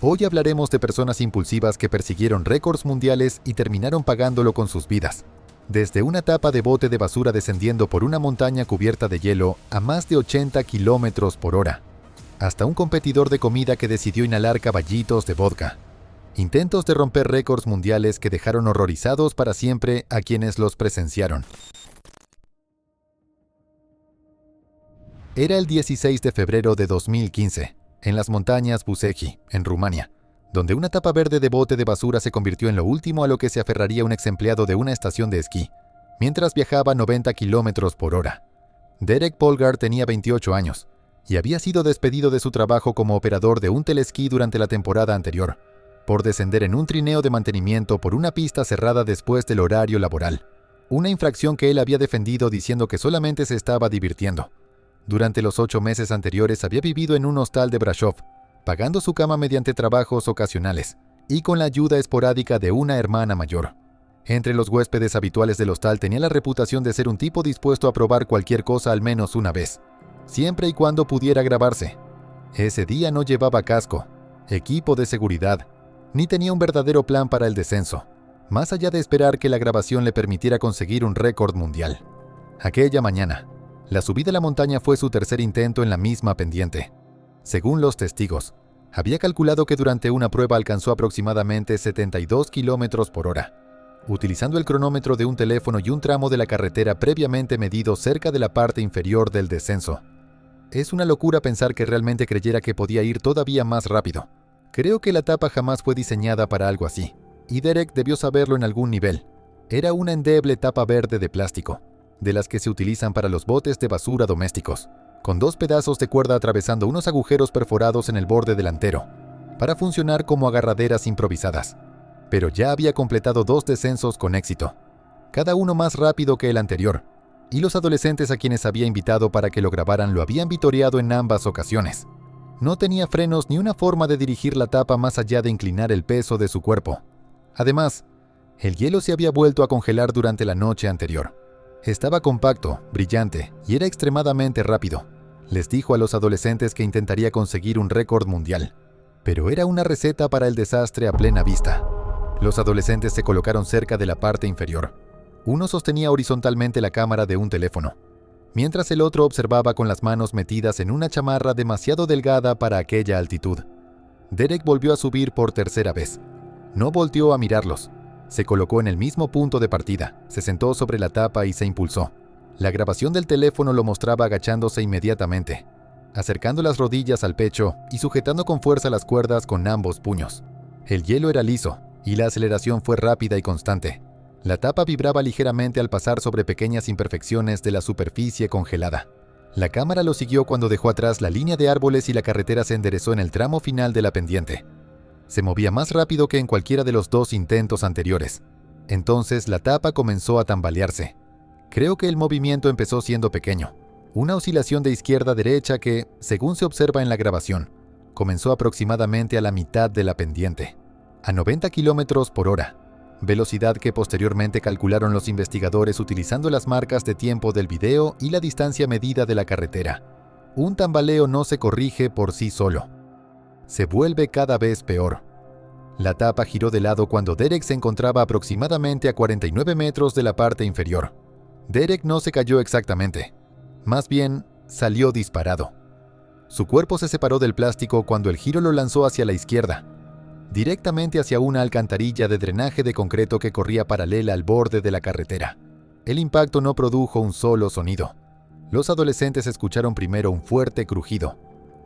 Hoy hablaremos de personas impulsivas que persiguieron récords mundiales y terminaron pagándolo con sus vidas. Desde una tapa de bote de basura descendiendo por una montaña cubierta de hielo a más de 80 kilómetros por hora, hasta un competidor de comida que decidió inhalar caballitos de vodka. Intentos de romper récords mundiales que dejaron horrorizados para siempre a quienes los presenciaron. Era el 16 de febrero de 2015, en las montañas Bucegi, en Rumania, donde una tapa verde de bote de basura se convirtió en lo último a lo que se aferraría un ex empleado de una estación de esquí, mientras viajaba a 90 kilómetros por hora. Derek Polgar tenía 28 años y había sido despedido de su trabajo como operador de un telesquí durante la temporada anterior, por descender en un trineo de mantenimiento por una pista cerrada después del horario laboral, una infracción que él había defendido diciendo que solamente se estaba divirtiendo. Durante los 8 meses anteriores había vivido en un hostal de Brasov, pagando su cama mediante trabajos ocasionales y con la ayuda esporádica de una hermana mayor. Entre los huéspedes habituales del hostal tenía la reputación de ser un tipo dispuesto a probar cualquier cosa al menos una vez, siempre y cuando pudiera grabarse. Ese día no llevaba casco, equipo de seguridad, ni tenía un verdadero plan para el descenso, más allá de esperar que la grabación le permitiera conseguir un récord mundial. Aquella mañana, la subida a la montaña fue su tercer intento en la misma pendiente. Según los testigos, había calculado que durante una prueba alcanzó aproximadamente 72 kilómetros por hora, utilizando el cronómetro de un teléfono y un tramo de la carretera previamente medido cerca de la parte inferior del descenso. Es una locura pensar que realmente creyera que podía ir todavía más rápido. Creo que la tapa jamás fue diseñada para algo así, y Derek debió saberlo en algún nivel. Era una endeble tapa verde de plástico, de las que se utilizan para los botes de basura domésticos, con 2 pedazos de cuerda atravesando unos agujeros perforados en el borde delantero, para funcionar como agarraderas improvisadas. Pero ya había completado 2 descensos con éxito, cada uno más rápido que el anterior, y los adolescentes a quienes había invitado para que lo grabaran lo habían vitoreado en ambas ocasiones. No tenía frenos ni una forma de dirigir la tapa más allá de inclinar el peso de su cuerpo. Además, el hielo se había vuelto a congelar durante la noche anterior. Estaba compacto, brillante y era extremadamente rápido. Les dijo a los adolescentes que intentaría conseguir un récord mundial, pero era una receta para el desastre a plena vista. Los adolescentes se colocaron cerca de la parte inferior. Uno sostenía horizontalmente la cámara de un teléfono, mientras el otro observaba con las manos metidas en una chamarra demasiado delgada para aquella altitud. Derek volvió a subir por tercera vez. No volteó a mirarlos. Se colocó en el mismo punto de partida, se sentó sobre la tapa y se impulsó. La grabación del teléfono lo mostraba agachándose inmediatamente, acercando las rodillas al pecho y sujetando con fuerza las cuerdas con ambos puños. El hielo era liso y la aceleración fue rápida y constante. La tapa vibraba ligeramente al pasar sobre pequeñas imperfecciones de la superficie congelada. La cámara lo siguió cuando dejó atrás la línea de árboles y la carretera se enderezó en el tramo final de la pendiente. Se movía más rápido que en cualquiera de los 2 intentos anteriores. Entonces la tapa comenzó a tambalearse. Creo que el movimiento empezó siendo pequeño, una oscilación de izquierda a derecha que, según se observa en la grabación, comenzó aproximadamente a la mitad de la pendiente, a 90 kilómetros por hora, velocidad que posteriormente calcularon los investigadores utilizando las marcas de tiempo del video y la distancia medida de la carretera. Un tambaleo no se corrige por sí solo. Se vuelve cada vez peor. La tapa giró de lado cuando Derek se encontraba aproximadamente a 49 metros de la parte inferior. Derek no se cayó exactamente. Más bien, salió disparado. Su cuerpo se separó del plástico cuando el giro lo lanzó hacia la izquierda, directamente hacia una alcantarilla de drenaje de concreto que corría paralela al borde de la carretera. El impacto no produjo un solo sonido. Los adolescentes escucharon primero un fuerte crujido.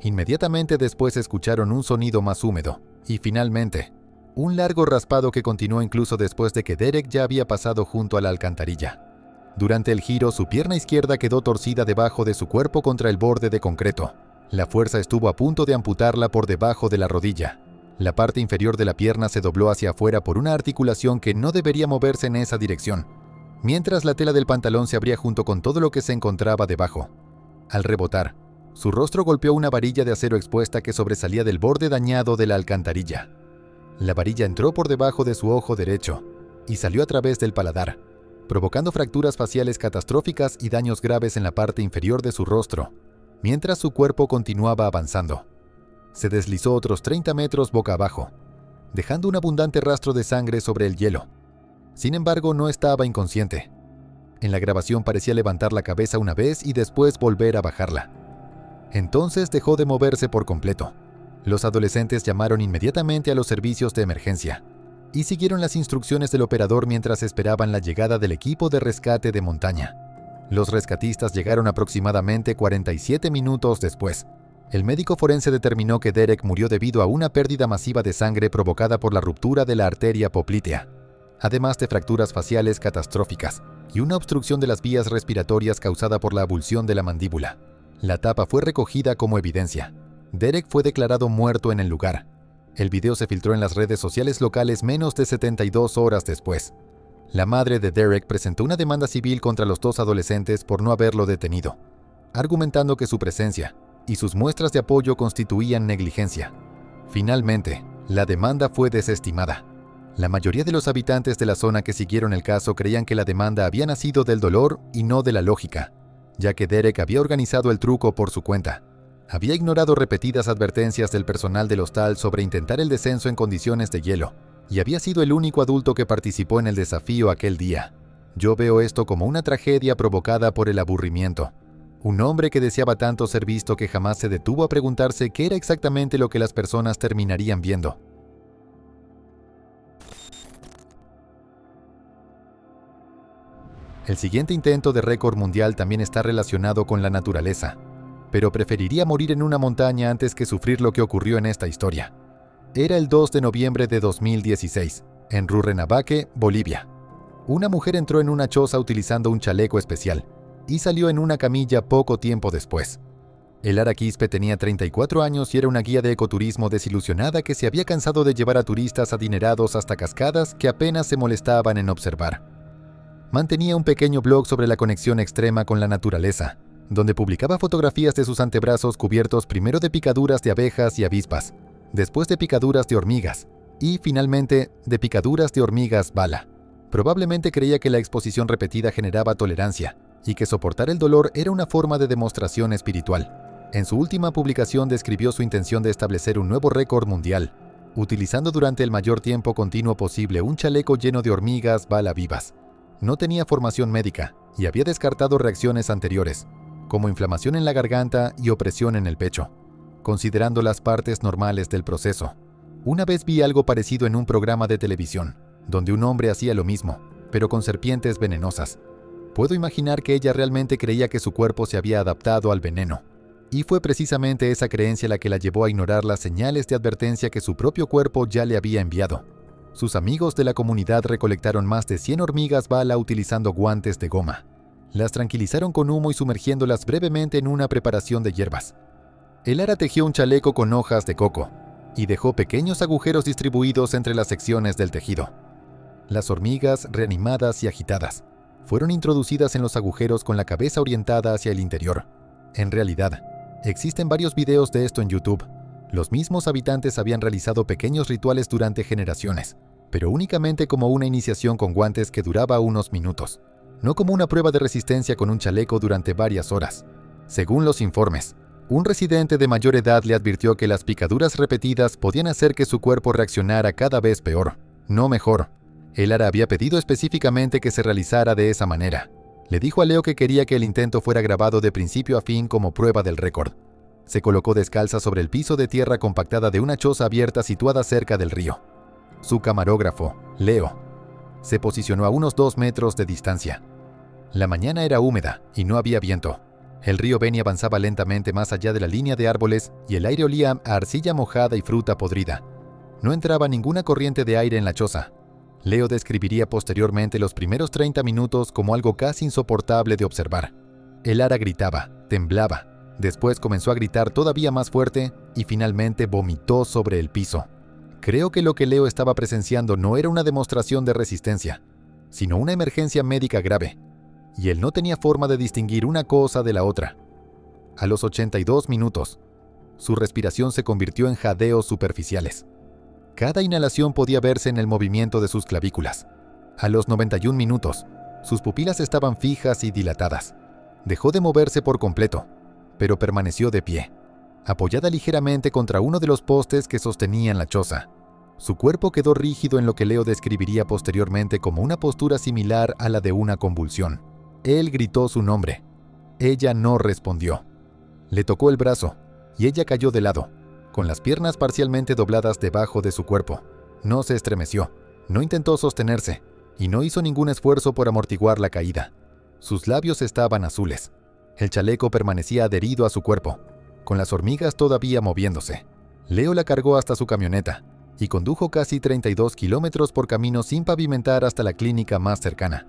Inmediatamente después escucharon un sonido más húmedo, y finalmente, un largo raspado que continuó incluso después de que Derek ya había pasado junto a la alcantarilla. Durante el giro, su pierna izquierda quedó torcida debajo de su cuerpo contra el borde de concreto. La fuerza estuvo a punto de amputarla por debajo de la rodilla. La parte inferior de la pierna se dobló hacia afuera por una articulación que no debería moverse en esa dirección, mientras la tela del pantalón se abría junto con todo lo que se encontraba debajo. Al rebotar, su rostro golpeó una varilla de acero expuesta que sobresalía del borde dañado de la alcantarilla. La varilla entró por debajo de su ojo derecho y salió a través del paladar, provocando fracturas faciales catastróficas y daños graves en la parte inferior de su rostro, mientras su cuerpo continuaba avanzando. se deslizó otros 30 metros boca abajo, dejando un abundante rastro de sangre sobre el hielo. Sin embargo, no estaba inconsciente. En la grabación parecía levantar la cabeza una vez y después volver a bajarla. Entonces dejó de moverse por completo. Los adolescentes llamaron inmediatamente a los servicios de emergencia y siguieron las instrucciones del operador mientras esperaban la llegada del equipo de rescate de montaña. Los rescatistas llegaron aproximadamente 47 minutos después. El médico forense determinó que Derek murió debido a una pérdida masiva de sangre provocada por la ruptura de la arteria poplitea, además de fracturas faciales catastróficas y una obstrucción de las vías respiratorias causada por la abulsión de la mandíbula. La tapa fue recogida como evidencia. Derek fue declarado muerto en el lugar. El video se filtró en las redes sociales locales menos de 72 horas después. La madre de Derek presentó una demanda civil contra los dos adolescentes por no haberlo detenido, argumentando que su presencia y sus muestras de apoyo constituían negligencia. Finalmente, la demanda fue desestimada. La mayoría de los habitantes de la zona que siguieron el caso creían que la demanda había nacido del dolor y no de la lógica, ya que Derek había organizado el truco por su cuenta. Había ignorado repetidas advertencias del personal del hostal sobre intentar el descenso en condiciones de hielo, y había sido el único adulto que participó en el desafío aquel día. Yo veo esto como una tragedia provocada por el aburrimiento. Un hombre que deseaba tanto ser visto que jamás se detuvo a preguntarse qué era exactamente lo que las personas terminarían viendo. El siguiente intento de récord mundial también está relacionado con la naturaleza, pero preferiría morir en una montaña antes que sufrir lo que ocurrió en esta historia. Era el 2 de noviembre de 2016, en Rurrenabaque, Bolivia. Una mujer entró en una choza utilizando un chaleco especial y salió en una camilla poco tiempo después. El Quispe tenía 34 años y era una guía de ecoturismo desilusionada que se había cansado de llevar a turistas adinerados hasta cascadas que apenas se molestaban en observar. Mantenía un pequeño blog sobre la conexión extrema con la naturaleza, donde publicaba fotografías de sus antebrazos cubiertos primero de picaduras de abejas y avispas, después de picaduras de hormigas y, finalmente, de picaduras de hormigas bala. Probablemente creía que la exposición repetida generaba tolerancia y que soportar el dolor era una forma de demostración espiritual. En su última publicación describió su intención de establecer un nuevo récord mundial, utilizando durante el mayor tiempo continuo posible un chaleco lleno de hormigas bala vivas. No tenía formación médica y había descartado reacciones anteriores, como inflamación en la garganta y opresión en el pecho, considerando las partes normales del proceso. Una vez vi algo parecido en un programa de televisión, donde un hombre hacía lo mismo, pero con serpientes venenosas. Puedo imaginar que ella realmente creía que su cuerpo se había adaptado al veneno, y fue precisamente esa creencia la que la llevó a ignorar las señales de advertencia que su propio cuerpo ya le había enviado. Sus amigos de la comunidad recolectaron más de 100 hormigas bala utilizando guantes de goma. Las tranquilizaron con humo y sumergiéndolas brevemente en una preparación de hierbas. Lara tejió un chaleco con hojas de coco y dejó pequeños agujeros distribuidos entre las secciones del tejido. Las hormigas, reanimadas y agitadas, fueron introducidas en los agujeros con la cabeza orientada hacia el interior. En realidad, existen varios videos de esto en YouTube. Los mismos habitantes habían realizado pequeños rituales durante generaciones, pero únicamente como una iniciación con guantes que duraba unos minutos, no como una prueba de resistencia con un chaleco durante varias horas. Según los informes, un residente de mayor edad le advirtió que las picaduras repetidas podían hacer que su cuerpo reaccionara cada vez peor, no mejor. Lara había pedido específicamente que se realizara de esa manera. Le dijo a Leo que quería que el intento fuera grabado de principio a fin como prueba del récord. Se colocó descalza sobre el piso de tierra compactada de una choza abierta situada cerca del río. Su camarógrafo, Leo, se posicionó a unos 2 metros de distancia. La mañana era húmeda y no había viento. El río Beni avanzaba lentamente más allá de la línea de árboles y el aire olía a arcilla mojada y fruta podrida. No entraba ninguna corriente de aire en la choza. Leo describiría posteriormente los primeros 30 minutos como algo casi insoportable de observar. Lara gritaba, temblaba. Después comenzó a gritar todavía más fuerte y finalmente vomitó sobre el piso. Creo que lo que Leo estaba presenciando no era una demostración de resistencia, sino una emergencia médica grave, y él no tenía forma de distinguir una cosa de la otra. A los 82 minutos, su respiración se convirtió en jadeos superficiales. Cada inhalación podía verse en el movimiento de sus clavículas. A los 91 minutos, sus pupilas estaban fijas y dilatadas. Dejó de moverse por completo, pero permaneció de pie. apoyada ligeramente contra uno de los postes que sostenían la choza. Su cuerpo quedó rígido en lo que Leo describiría posteriormente como una postura similar a la de una convulsión. Él gritó su nombre. Ella no respondió. Le tocó el brazo, y ella cayó de lado, con las piernas parcialmente dobladas debajo de su cuerpo. No se estremeció, no intentó sostenerse, y no hizo ningún esfuerzo por amortiguar la caída. Sus labios estaban azules. El chaleco permanecía adherido a su cuerpo, con las hormigas todavía moviéndose. Leo la cargó hasta su camioneta, y condujo casi 32 kilómetros por camino sin pavimentar hasta la clínica más cercana.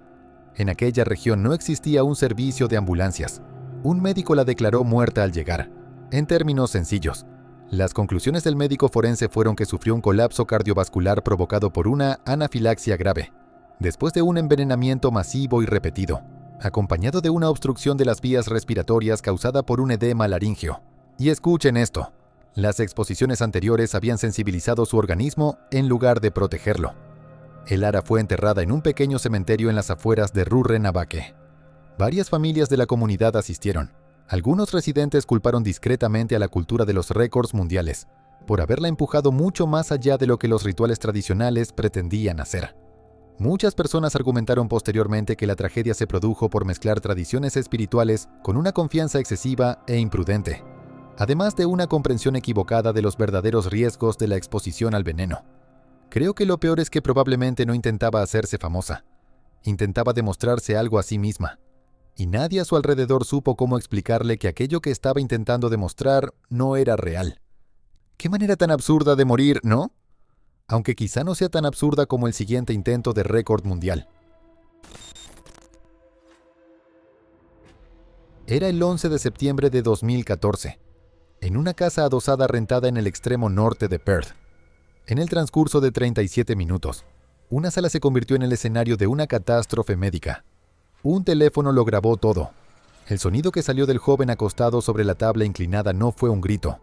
En aquella región no existía un servicio de ambulancias. Un médico la declaró muerta al llegar. En términos sencillos, las conclusiones del médico forense fueron que sufrió un colapso cardiovascular provocado por una anafilaxia grave, después de un envenenamiento masivo y repetido, acompañado de una obstrucción de las vías respiratorias causada por un edema laríngeo. Y escuchen esto. Las exposiciones anteriores habían sensibilizado su organismo en lugar de protegerlo. Lara fue enterrada en un pequeño cementerio en las afueras de Rurrenabaque. Varias familias de la comunidad asistieron. Algunos residentes culparon discretamente a la cultura de los récords mundiales por haberla empujado mucho más allá de lo que los rituales tradicionales pretendían hacer. Muchas personas argumentaron posteriormente que la tragedia se produjo por mezclar tradiciones espirituales con una confianza excesiva e imprudente, además de una comprensión equivocada de los verdaderos riesgos de la exposición al veneno. Creo que lo peor es que probablemente no intentaba hacerse famosa. Intentaba demostrarse algo a sí misma. Y nadie a su alrededor supo cómo explicarle que aquello que estaba intentando demostrar no era real. Qué manera tan absurda de morir, ¿no? Aunque quizá no sea tan absurda como el siguiente intento de récord mundial. Era el 11 de septiembre de 2014. En una casa adosada rentada en el extremo norte de Perth. En el transcurso de 37 minutos, una sala se convirtió en el escenario de una catástrofe médica. Un teléfono lo grabó todo. El sonido que salió del joven acostado sobre la tabla inclinada no fue un grito.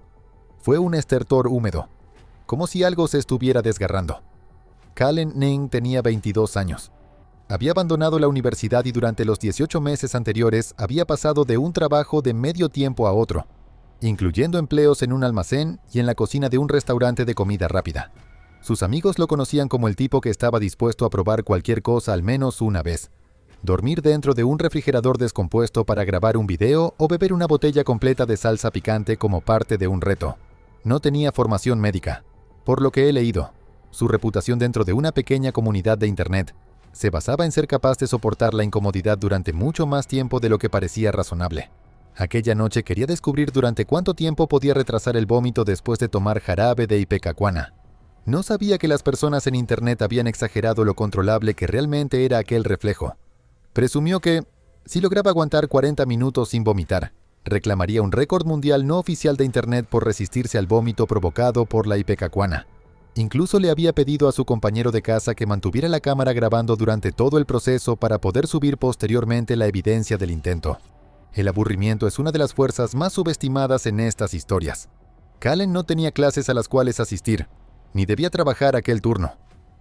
Fue un estertor húmedo, como si algo se estuviera desgarrando. Callen Ning tenía 22 años. Había abandonado la universidad y durante los 18 meses anteriores había pasado de un trabajo de medio tiempo a otro, incluyendo empleos en un almacén y en la cocina de un restaurante de comida rápida. Sus amigos lo conocían como el tipo que estaba dispuesto a probar cualquier cosa al menos una vez. Dormir dentro de un refrigerador descompuesto para grabar un video o beber una botella completa de salsa picante como parte de un reto. No tenía formación médica. Por lo que he leído, su reputación dentro de una pequeña comunidad de Internet se basaba en ser capaz de soportar la incomodidad durante mucho más tiempo de lo que parecía razonable. Aquella noche quería descubrir durante cuánto tiempo podía retrasar el vómito después de tomar jarabe de ipecacuana. No sabía que las personas en Internet habían exagerado lo controlable que realmente era aquel reflejo. Presumió que, si lograba aguantar 40 minutos sin vomitar, reclamaría un récord mundial no oficial de Internet por resistirse al vómito provocado por la ipecacuana. Incluso le había pedido a su compañero de casa que mantuviera la cámara grabando durante todo el proceso para poder subir posteriormente la evidencia del intento. El aburrimiento es una de las fuerzas más subestimadas en estas historias. Callen no tenía clases a las cuales asistir, ni debía trabajar aquel turno.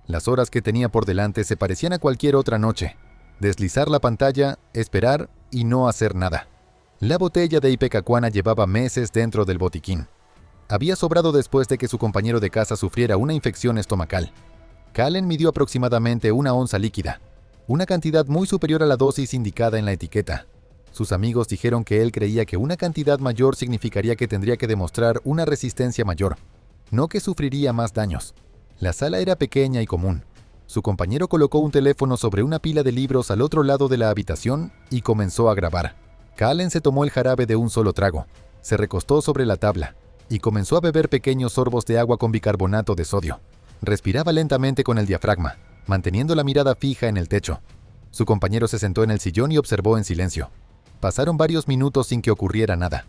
Las horas que tenía por delante se parecían a cualquier otra noche. Deslizar la pantalla, esperar y no hacer nada. La botella de ipecacuana llevaba meses dentro del botiquín. Había sobrado después de que su compañero de casa sufriera una infección estomacal. Callen midió aproximadamente 1 onza líquida, una cantidad muy superior a la dosis indicada en la etiqueta. Sus amigos dijeron que él creía que una cantidad mayor significaría que tendría que demostrar una resistencia mayor, no que sufriría más daños. La sala era pequeña y común. Su compañero colocó un teléfono sobre una pila de libros al otro lado de la habitación y comenzó a grabar. Callen se tomó el jarabe de un solo trago, se recostó sobre la tabla y comenzó a beber pequeños sorbos de agua con bicarbonato de sodio. Respiraba lentamente con el diafragma, manteniendo la mirada fija en el techo. Su compañero se sentó en el sillón y observó en silencio. Pasaron varios minutos sin que ocurriera nada.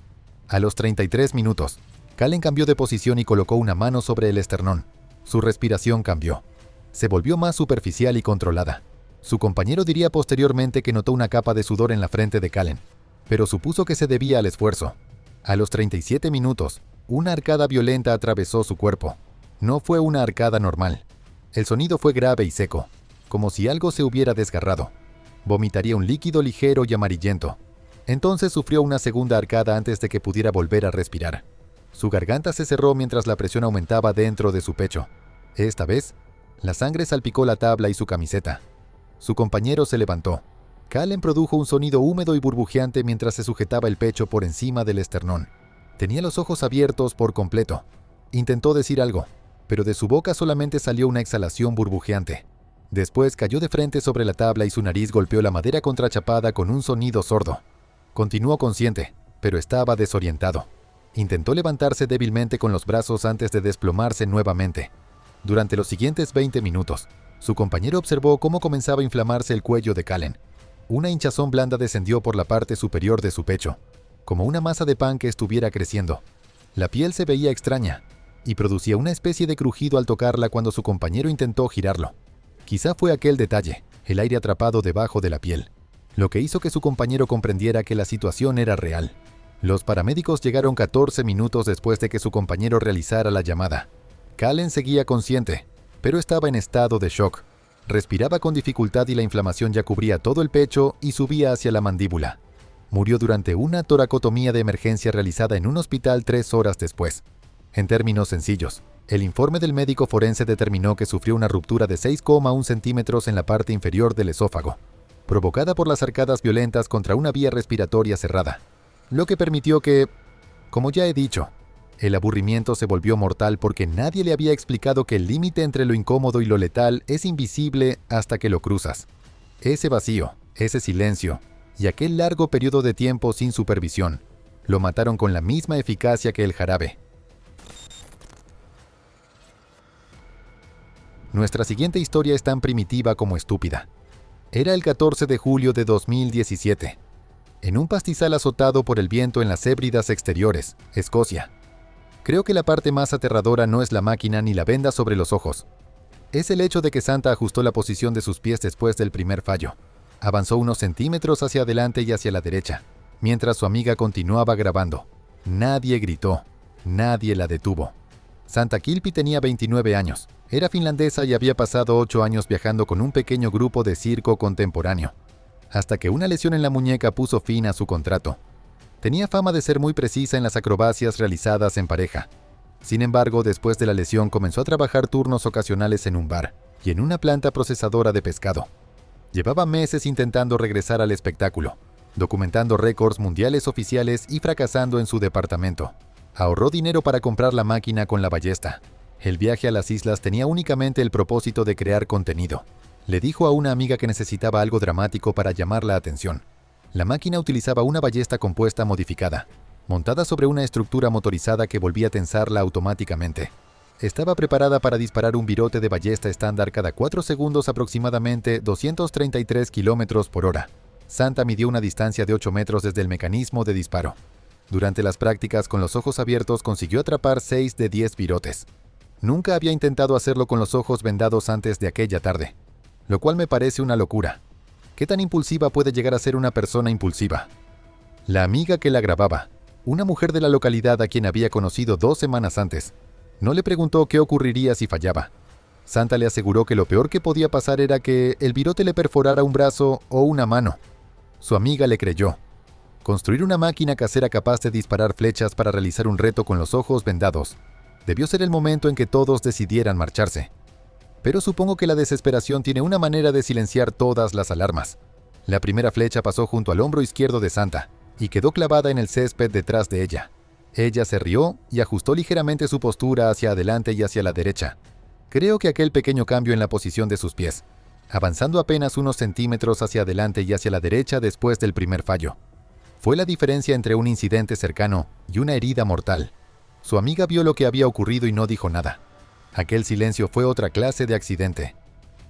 A los 33 minutos, Callen cambió de posición y colocó una mano sobre el esternón. Su respiración cambió. Se volvió más superficial y controlada. Su compañero diría posteriormente que notó una capa de sudor en la frente de Callen, pero supuso que se debía al esfuerzo. A los 37 minutos, una arcada violenta atravesó su cuerpo. No fue una arcada normal. El sonido fue grave y seco, como si algo se hubiera desgarrado. Vomitaría un líquido ligero y amarillento. Entonces sufrió una segunda arcada antes de que pudiera volver a respirar. Su garganta se cerró mientras la presión aumentaba dentro de su pecho. Esta vez, la sangre salpicó la tabla y su camiseta. Su compañero se levantó. Kallen produjo un sonido húmedo y burbujeante mientras se sujetaba el pecho por encima del esternón. Tenía los ojos abiertos por completo. Intentó decir algo, pero de su boca solamente salió una exhalación burbujeante. Después cayó de frente sobre la tabla y su nariz golpeó la madera contrachapada con un sonido sordo. Continuó consciente, pero estaba desorientado. Intentó levantarse débilmente con los brazos antes de desplomarse nuevamente. Durante los siguientes 20 minutos, su compañero observó cómo comenzaba a inflamarse el cuello de Kallen. Una hinchazón blanda descendió por la parte superior de su pecho, como una masa de pan que estuviera creciendo. La piel se veía extraña, y producía una especie de crujido al tocarla cuando su compañero intentó girarlo. Quizá fue aquel detalle, el aire atrapado debajo de la piel, lo que hizo que su compañero comprendiera que la situación era real. Los paramédicos llegaron 14 minutos después de que su compañero realizara la llamada. Kallen seguía consciente, pero estaba en estado de shock. Respiraba con dificultad y la inflamación ya cubría todo el pecho y subía hacia la mandíbula. Murió durante una toracotomía de emergencia realizada en un hospital 3 horas después. En términos sencillos, el informe del médico forense determinó que sufrió una ruptura de 6,1 centímetros en la parte inferior del esófago, provocada por las arcadas violentas contra una vía respiratoria cerrada, lo que permitió que, como ya he dicho, el aburrimiento se volvió mortal porque nadie le había explicado que el límite entre lo incómodo y lo letal es invisible hasta que lo cruzas. Ese vacío, ese silencio y aquel largo periodo de tiempo sin supervisión lo mataron con la misma eficacia que el jarabe. Nuestra siguiente historia es tan primitiva como estúpida. Era el 14 de julio de 2017, en un pastizal azotado por el viento en las Hébridas exteriores, Escocia. Creo que la parte más aterradora no es la máquina ni la venda sobre los ojos. Es el hecho de que Santa ajustó la posición de sus pies después del primer fallo. Avanzó unos centímetros hacia adelante y hacia la derecha, mientras su amiga continuaba grabando. Nadie gritó, nadie la detuvo. Santa Kilpi tenía 29 años. Era finlandesa y había pasado 8 años viajando con un pequeño grupo de circo contemporáneo, hasta que una lesión en la muñeca puso fin a su contrato. Tenía fama de ser muy precisa en las acrobacias realizadas en pareja. Sin embargo, después de la lesión comenzó a trabajar turnos ocasionales en un bar y en una planta procesadora de pescado. Llevaba meses intentando regresar al espectáculo, documentando récords mundiales oficiales y fracasando en su departamento. Ahorró dinero para comprar la máquina con la ballesta. El viaje a las islas tenía únicamente el propósito de crear contenido. Le dijo a una amiga que necesitaba algo dramático para llamar la atención. La máquina utilizaba una ballesta compuesta modificada, montada sobre una estructura motorizada que volvía a tensarla automáticamente. Estaba preparada para disparar un virote de ballesta estándar cada 4 segundos, aproximadamente 233 km por hora. Santa midió una distancia de 8 metros desde el mecanismo de disparo. Durante las prácticas con los ojos abiertos consiguió atrapar 6 de 10 virotes. Nunca había intentado hacerlo con los ojos vendados antes de aquella tarde, lo cual me parece una locura. ¿Qué tan impulsiva puede llegar a ser una persona impulsiva? La amiga que la grababa, una mujer de la localidad a quien había conocido 2 semanas antes, no le preguntó qué ocurriría si fallaba. Santa le aseguró que lo peor que podía pasar era que el virote le perforara un brazo o una mano. Su amiga le creyó. Construir una máquina casera capaz de disparar flechas para realizar un reto con los ojos vendados debió ser el momento en que todos decidieran marcharse. Pero supongo que la desesperación tiene una manera de silenciar todas las alarmas. La primera flecha pasó junto al hombro izquierdo de Santa y quedó clavada en el césped detrás de ella. Ella se rió y ajustó ligeramente su postura hacia adelante y hacia la derecha. Creo que aquel pequeño cambio en la posición de sus pies, avanzando apenas unos centímetros hacia adelante y hacia la derecha después del primer fallo, fue la diferencia entre un incidente cercano y una herida mortal. Su amiga vio lo que había ocurrido y no dijo nada. Aquel silencio fue otra clase de accidente.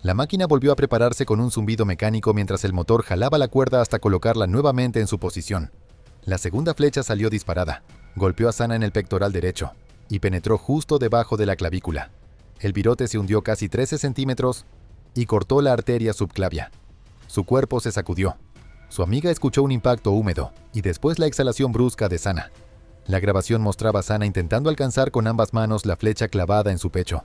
La máquina volvió a prepararse con un zumbido mecánico mientras el motor jalaba la cuerda hasta colocarla nuevamente en su posición. La segunda flecha salió disparada, golpeó a Sana en el pectoral derecho y penetró justo debajo de la clavícula. El virote se hundió casi 13 centímetros y cortó la arteria subclavia. Su cuerpo se sacudió. Su amiga escuchó un impacto húmedo y después la exhalación brusca de Sana. La grabación mostraba a Sana intentando alcanzar con ambas manos la flecha clavada en su pecho.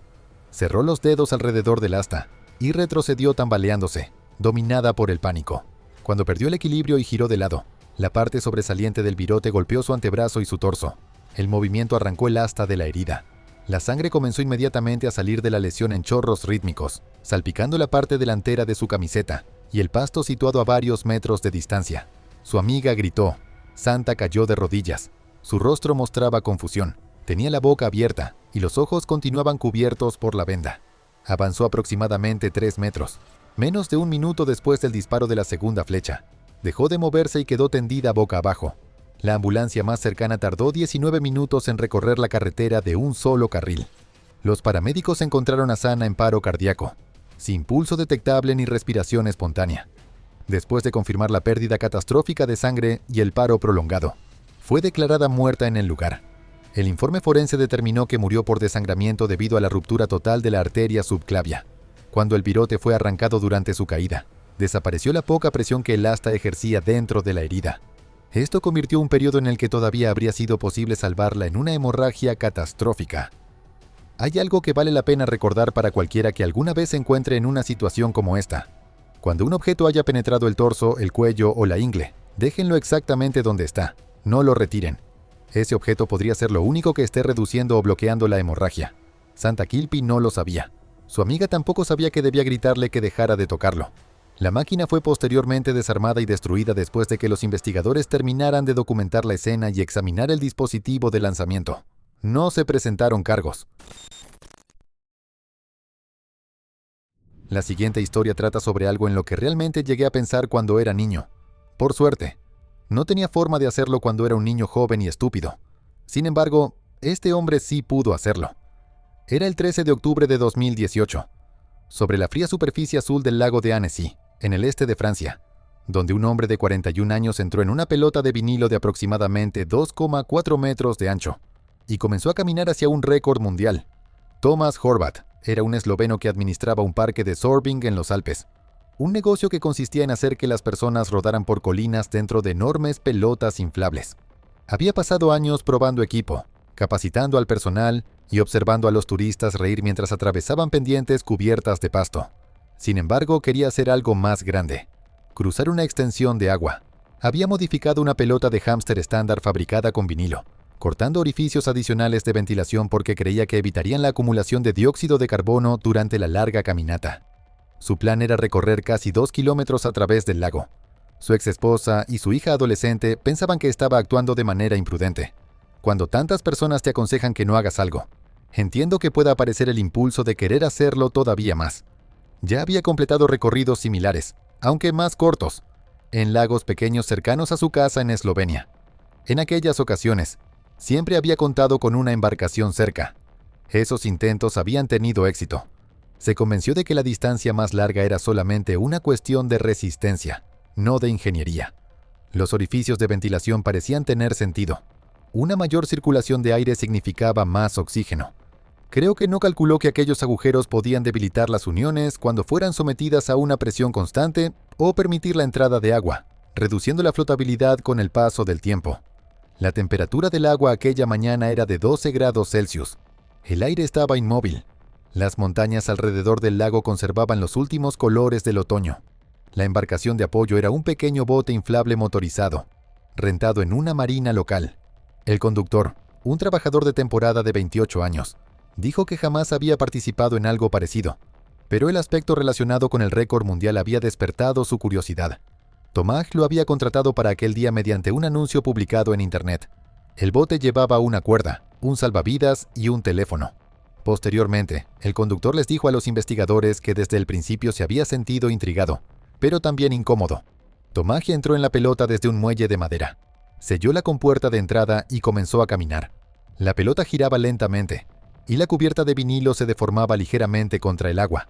Cerró los dedos alrededor del asta y retrocedió tambaleándose, dominada por el pánico. Cuando perdió el equilibrio y giró de lado, la parte sobresaliente del virote golpeó su antebrazo y su torso. El movimiento arrancó el asta de la herida. La sangre comenzó inmediatamente a salir de la lesión en chorros rítmicos, salpicando la parte delantera de su camiseta y el pasto situado a varios metros de distancia. Su amiga gritó. Santa cayó de rodillas. Su rostro mostraba confusión. Tenía la boca abierta y los ojos continuaban cubiertos por la venda. Avanzó aproximadamente 3 metros. Menos de un minuto después del disparo de la segunda flecha. Dejó de moverse y quedó tendida boca abajo. La ambulancia más cercana tardó 19 minutos en recorrer la carretera de un solo carril. Los paramédicos encontraron a Sana en paro cardíaco, sin pulso detectable ni respiración espontánea. Después de confirmar la pérdida catastrófica de sangre y el paro prolongado, fue declarada muerta en el lugar. El informe forense determinó que murió por desangramiento debido a la ruptura total de la arteria subclavia. Cuando el virote fue arrancado durante su caída, desapareció la poca presión que el asta ejercía dentro de la herida. Esto convirtió un periodo en el que todavía habría sido posible salvarla en una hemorragia catastrófica. Hay algo que vale la pena recordar para cualquiera que alguna vez se encuentre en una situación como esta. Cuando un objeto haya penetrado el torso, el cuello o la ingle, déjenlo exactamente donde está. No lo retiren. Ese objeto podría ser lo único que esté reduciendo o bloqueando la hemorragia. Santa Kilpi no lo sabía. Su amiga tampoco sabía que debía gritarle que dejara de tocarlo. La máquina fue posteriormente desarmada y destruida después de que los investigadores terminaran de documentar la escena y examinar el dispositivo de lanzamiento. No se presentaron cargos. La siguiente historia trata sobre algo en lo que realmente llegué a pensar cuando era niño. Por suerte, no tenía forma de hacerlo cuando era un niño joven y estúpido. Sin embargo, este hombre sí pudo hacerlo. Era el 13 de octubre de 2018, sobre la fría superficie azul del lago de Annecy, en el este de Francia, donde un hombre de 41 años entró en una pelota de vinilo de aproximadamente 2,4 metros de ancho y comenzó a caminar hacia un récord mundial. Thomas Horvath era un esloveno que administraba un parque de Sorbing en los Alpes, un negocio que consistía en hacer que las personas rodaran por colinas dentro de enormes pelotas inflables. Había pasado años probando equipo, capacitando al personal y observando a los turistas reír mientras atravesaban pendientes cubiertas de pasto. Sin embargo, quería hacer algo más grande: cruzar una extensión de agua. Había modificado una pelota de hámster estándar fabricada con vinilo, cortando orificios adicionales de ventilación porque creía que evitarían la acumulación de dióxido de carbono durante la larga caminata. Su plan era recorrer casi 2 kilómetros a través del lago. Su exesposa y su hija adolescente pensaban que estaba actuando de manera imprudente. Cuando tantas personas te aconsejan que no hagas algo, entiendo que pueda aparecer el impulso de querer hacerlo todavía más. Ya había completado recorridos similares, aunque más cortos, en lagos pequeños cercanos a su casa en Eslovenia. En aquellas ocasiones, siempre había contado con una embarcación cerca. Esos intentos habían tenido éxito. Se convenció de que la distancia más larga era solamente una cuestión de resistencia, no de ingeniería. Los orificios de ventilación parecían tener sentido. Una mayor circulación de aire significaba más oxígeno. Creo que no calculó que aquellos agujeros podían debilitar las uniones cuando fueran sometidas a una presión constante o permitir la entrada de agua, reduciendo la flotabilidad con el paso del tiempo. La temperatura del agua aquella mañana era de 12 grados Celsius. El aire estaba inmóvil. Las montañas alrededor del lago conservaban los últimos colores del otoño. La embarcación de apoyo era un pequeño bote inflable motorizado, rentado en una marina local. El conductor, un trabajador de temporada de 28 años, dijo que jamás había participado en algo parecido, pero el aspecto relacionado con el récord mundial había despertado su curiosidad. Tomás lo había contratado para aquel día mediante un anuncio publicado en Internet. El bote llevaba una cuerda, un salvavidas y un teléfono. Posteriormente, el conductor les dijo a los investigadores que desde el principio se había sentido intrigado, pero también incómodo. Tomás entró en la pelota desde un muelle de madera. Selló la compuerta de entrada y comenzó a caminar. La pelota giraba lentamente, y la cubierta de vinilo se deformaba ligeramente contra el agua.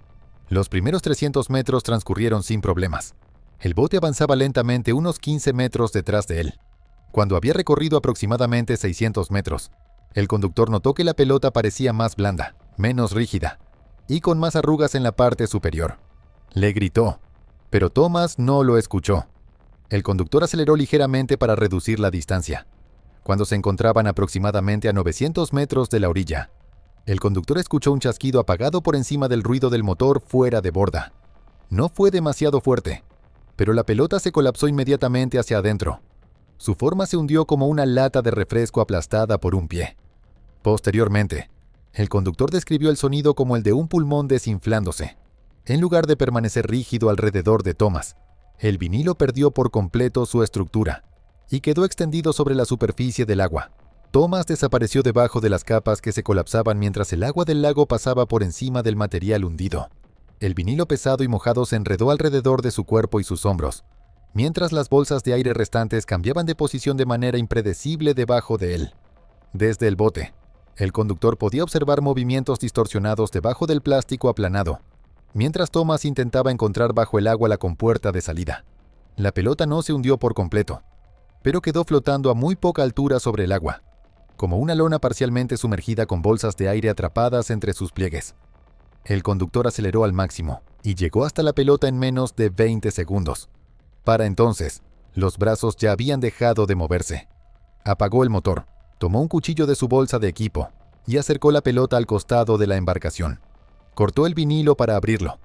Los primeros 300 metros transcurrieron sin problemas. El bote avanzaba lentamente unos 15 metros detrás de él. Cuando había recorrido aproximadamente 600 metros, el conductor notó que la pelota parecía más blanda, menos rígida, y con más arrugas en la parte superior. Le gritó, pero Thomas no lo escuchó. El conductor aceleró ligeramente para reducir la distancia. Cuando se encontraban aproximadamente a 900 metros de la orilla, el conductor escuchó un chasquido apagado por encima del ruido del motor fuera de borda. No fue demasiado fuerte, pero la pelota se colapsó inmediatamente hacia adentro. Su forma se hundió como una lata de refresco aplastada por un pie. Posteriormente, el conductor describió el sonido como el de un pulmón desinflándose. En lugar de permanecer rígido alrededor de Thomas, el vinilo perdió por completo su estructura y quedó extendido sobre la superficie del agua. Thomas desapareció debajo de las capas que se colapsaban mientras el agua del lago pasaba por encima del material hundido. El vinilo pesado y mojado se enredó alrededor de su cuerpo y sus hombros, mientras las bolsas de aire restantes cambiaban de posición de manera impredecible debajo de él. Desde el bote, el conductor podía observar movimientos distorsionados debajo del plástico aplanado, mientras Thomas intentaba encontrar bajo el agua la compuerta de salida. La pelota no se hundió por completo, pero quedó flotando a muy poca altura sobre el agua, como una lona parcialmente sumergida con bolsas de aire atrapadas entre sus pliegues. El conductor aceleró al máximo y llegó hasta la pelota en menos de 20 segundos. Para entonces, los brazos ya habían dejado de moverse. Apagó el motor, tomó un cuchillo de su bolsa de equipo y acercó la pelota al costado de la embarcación. Cortó el vinilo para abrirlo.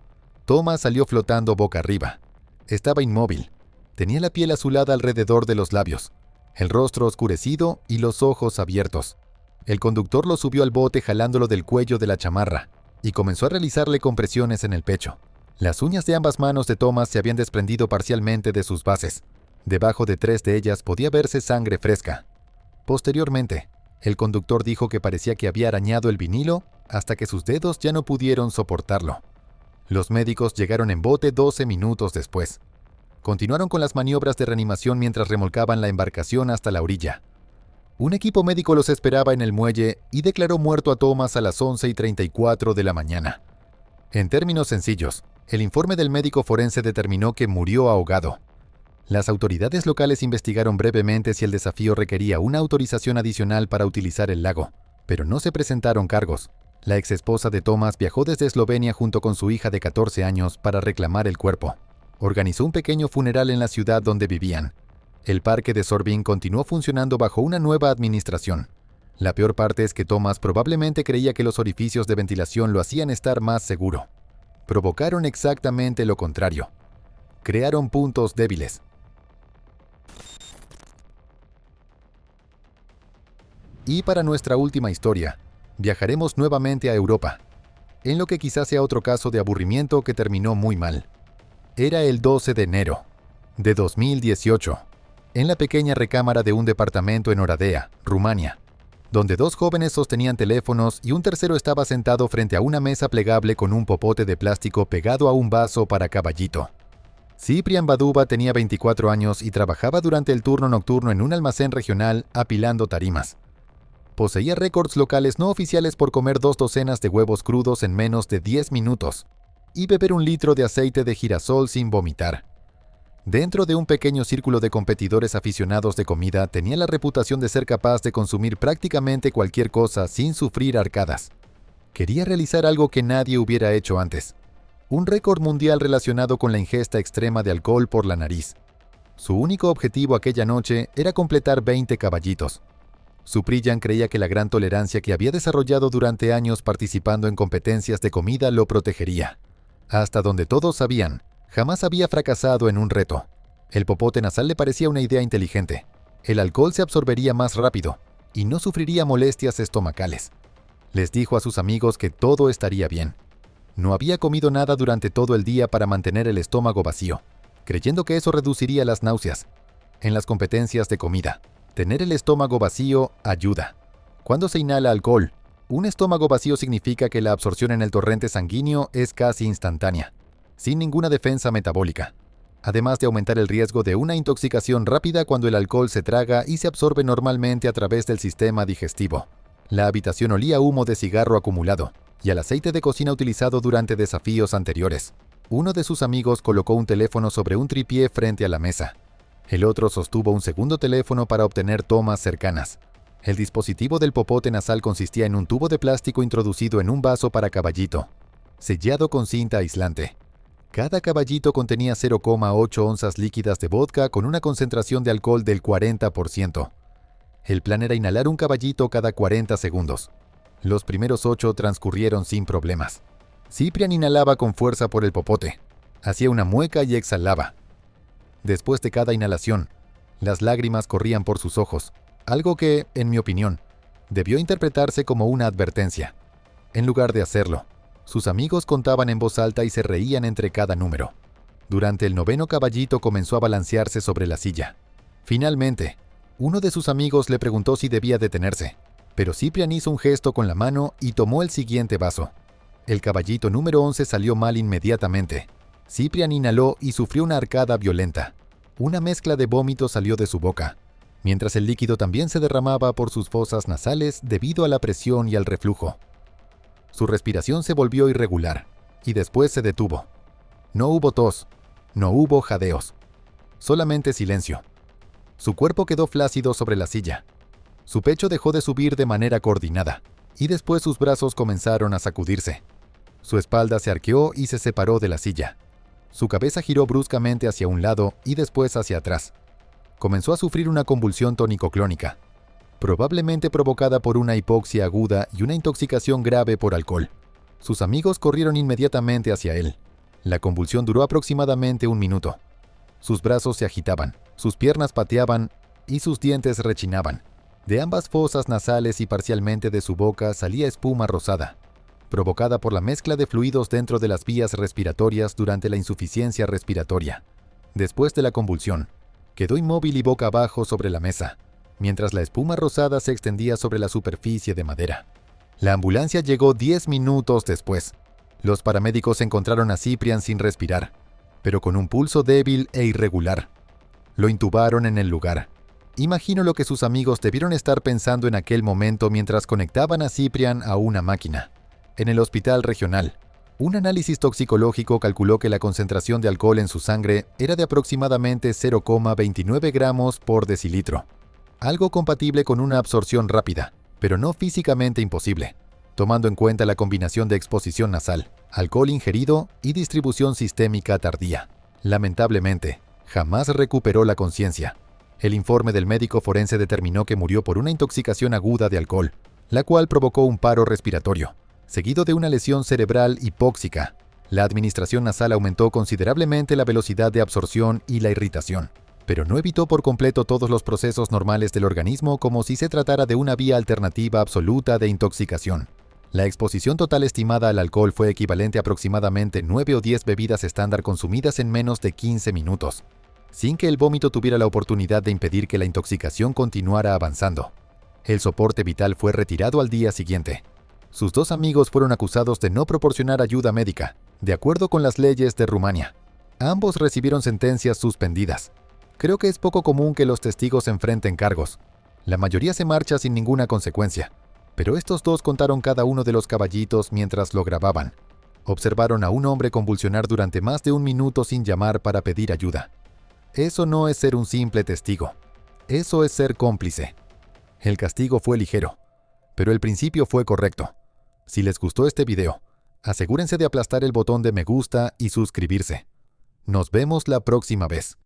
Thomas salió flotando boca arriba. Estaba inmóvil. Tenía la piel azulada alrededor de los labios, el rostro oscurecido y los ojos abiertos. El conductor lo subió al bote jalándolo del cuello de la chamarra y comenzó a realizarle compresiones en el pecho. Las uñas de ambas manos de Thomas se habían desprendido parcialmente de sus bases. Debajo de 3 de ellas podía verse sangre fresca. Posteriormente, el conductor dijo que parecía que había arañado el vinilo hasta que sus dedos ya no pudieron soportarlo. Los médicos llegaron en bote 12 minutos después. Continuaron con las maniobras de reanimación mientras remolcaban la embarcación hasta la orilla. Un equipo médico los esperaba en el muelle y declaró muerto a Thomas a las 11:34 de la mañana. En términos sencillos, el informe del médico forense determinó que murió ahogado. Las autoridades locales investigaron brevemente si el desafío requería una autorización adicional para utilizar el lago, pero no se presentaron cargos. La exesposa de Thomas viajó desde Eslovenia junto con su hija de 14 años para reclamar el cuerpo. Organizó un pequeño funeral en la ciudad donde vivían. El parque de Sorbin continuó funcionando bajo una nueva administración. La peor parte es que Thomas probablemente creía que los orificios de ventilación lo hacían estar más seguro. Provocaron exactamente lo contrario. Crearon puntos débiles. Y para nuestra última historia, viajaremos nuevamente a Europa, en lo que quizás sea otro caso de aburrimiento que terminó muy mal. Era el 12 de enero de 2018, en la pequeña recámara de un departamento en Oradea, Rumania, donde 2 jóvenes sostenían teléfonos y un tercero estaba sentado frente a una mesa plegable con un popote de plástico pegado a un vaso para caballito. Ciprian Baduba tenía 24 años y trabajaba durante el turno nocturno en un almacén regional apilando tarimas. Poseía récords locales no oficiales por comer 2 docenas de huevos crudos en menos de 10 minutos y beber 1 litro de aceite de girasol sin vomitar. Dentro de un pequeño círculo de competidores aficionados de comida, tenía la reputación de ser capaz de consumir prácticamente cualquier cosa sin sufrir arcadas. Quería realizar algo que nadie hubiera hecho antes: un récord mundial relacionado con la ingesta extrema de alcohol por la nariz. Su único objetivo aquella noche era completar 20 caballitos. Ciprian creía que la gran tolerancia que había desarrollado durante años participando en competencias de comida lo protegería. Hasta donde todos sabían, jamás había fracasado en un reto. El popote nasal le parecía una idea inteligente. El alcohol se absorbería más rápido y no sufriría molestias estomacales. Les dijo a sus amigos que todo estaría bien. No había comido nada durante todo el día para mantener el estómago vacío, creyendo que eso reduciría las náuseas. En las competencias de comida, tener el estómago vacío ayuda. Cuando se inhala alcohol, un estómago vacío significa que la absorción en el torrente sanguíneo es casi instantánea, sin ninguna defensa metabólica, además de aumentar el riesgo de una intoxicación rápida cuando el alcohol se traga y se absorbe normalmente a través del sistema digestivo. La habitación olía a humo de cigarro acumulado y al aceite de cocina utilizado durante desafíos anteriores. Uno de sus amigos colocó un teléfono sobre un tripié frente a la mesa. El otro sostuvo un segundo teléfono para obtener tomas cercanas. El dispositivo del popote nasal consistía en un tubo de plástico introducido en un vaso para caballito, sellado con cinta aislante. Cada caballito contenía 0,8 onzas líquidas de vodka con una concentración de alcohol del 40%. El plan era inhalar un caballito cada 40 segundos. Los primeros 8 transcurrieron sin problemas. Ciprian inhalaba con fuerza por el popote, hacía una mueca y exhalaba. Después de cada inhalación, Las lágrimas corrían por sus ojos, algo que, en mi opinión, debió interpretarse como una advertencia. En lugar de hacerlo, sus amigos contaban en voz alta y se reían entre cada número. Durante el 9º caballito comenzó a balancearse sobre la silla. Finalmente, uno de sus amigos le preguntó si debía detenerse, pero Ciprian hizo un gesto con la mano y tomó el siguiente vaso. El caballito número 11 salió mal inmediatamente. Ciprian inhaló y sufrió una arcada violenta. Una mezcla de vómito salió de su boca, mientras el líquido también se derramaba por sus fosas nasales debido a la presión y al reflujo. Su respiración se volvió irregular, y después se detuvo. No hubo tos, no hubo jadeos, solamente silencio. Su cuerpo quedó flácido sobre la silla. Su pecho dejó de subir de manera coordinada, y después sus brazos comenzaron a sacudirse. Su espalda se arqueó y se separó de la silla. Su cabeza giró bruscamente hacia un lado y después hacia atrás. Comenzó a sufrir una convulsión tónico-clónica, probablemente provocada por una hipoxia aguda y una intoxicación grave por alcohol. Sus amigos corrieron inmediatamente hacia él. La convulsión duró aproximadamente 1 minuto. Sus brazos se agitaban, sus piernas pateaban y sus dientes rechinaban. De ambas fosas nasales y parcialmente de su boca salía espuma rosada, provocada por la mezcla de fluidos dentro de las vías respiratorias durante la insuficiencia respiratoria. Después de la convulsión, quedó inmóvil y boca abajo sobre la mesa, mientras la espuma rosada se extendía sobre la superficie de madera. La ambulancia llegó 10 minutos después. Los paramédicos encontraron a Ciprian sin respirar, pero con un pulso débil e irregular. Lo intubaron en el lugar. Imagino lo que sus amigos debieron estar pensando en aquel momento mientras conectaban a Ciprian a una máquina. En el hospital regional, un análisis toxicológico calculó que la concentración de alcohol en su sangre era de aproximadamente 0,29 gramos por decilitro, algo compatible con una absorción rápida, pero no físicamente imposible, tomando en cuenta la combinación de exposición nasal, alcohol ingerido y distribución sistémica tardía. Lamentablemente, jamás recuperó la conciencia. El informe del médico forense determinó que murió por una intoxicación aguda de alcohol, la cual provocó un paro respiratorio, seguido de una lesión cerebral hipóxica. La administración nasal aumentó considerablemente la velocidad de absorción y la irritación, pero no evitó por completo todos los procesos normales del organismo como si se tratara de una vía alternativa absoluta de intoxicación. La exposición total estimada al alcohol fue equivalente a aproximadamente 9 o 10 bebidas estándar consumidas en menos de 15 minutos, sin que el vómito tuviera la oportunidad de impedir que la intoxicación continuara avanzando. El soporte vital fue retirado al día siguiente. Sus 2 amigos fueron acusados de no proporcionar ayuda médica, de acuerdo con las leyes de Rumania. Ambos recibieron sentencias suspendidas. Creo que es poco común que los testigos enfrenten cargos. La mayoría se marcha sin ninguna consecuencia, pero estos 2 contaron cada uno de los caballitos mientras lo grababan. Observaron a un hombre convulsionar durante más de 1 minuto sin llamar para pedir ayuda. Eso no es ser un simple testigo. Eso es ser cómplice. El castigo fue ligero, pero el principio fue correcto. Si les gustó este video, asegúrense de aplastar el botón de me gusta y suscribirse. Nos vemos la próxima vez.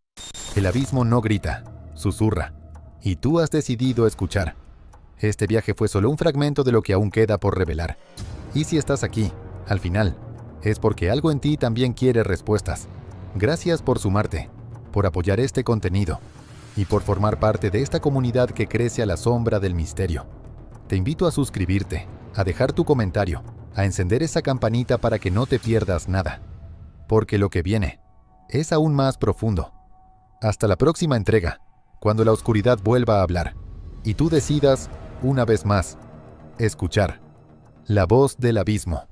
El abismo no grita, susurra, y tú has decidido escuchar. Este viaje fue solo un fragmento de lo que aún queda por revelar. Y si estás aquí, al final, es porque algo en ti también quiere respuestas. Gracias por sumarte, por apoyar este contenido y por formar parte de esta comunidad que crece a la sombra del misterio. Te invito a suscribirte, a dejar tu comentario, a encender esa campanita para que no te pierdas nada, porque lo que viene es aún más profundo. Hasta la próxima entrega, cuando la oscuridad vuelva a hablar y tú decidas, una vez más, escuchar la voz del abismo.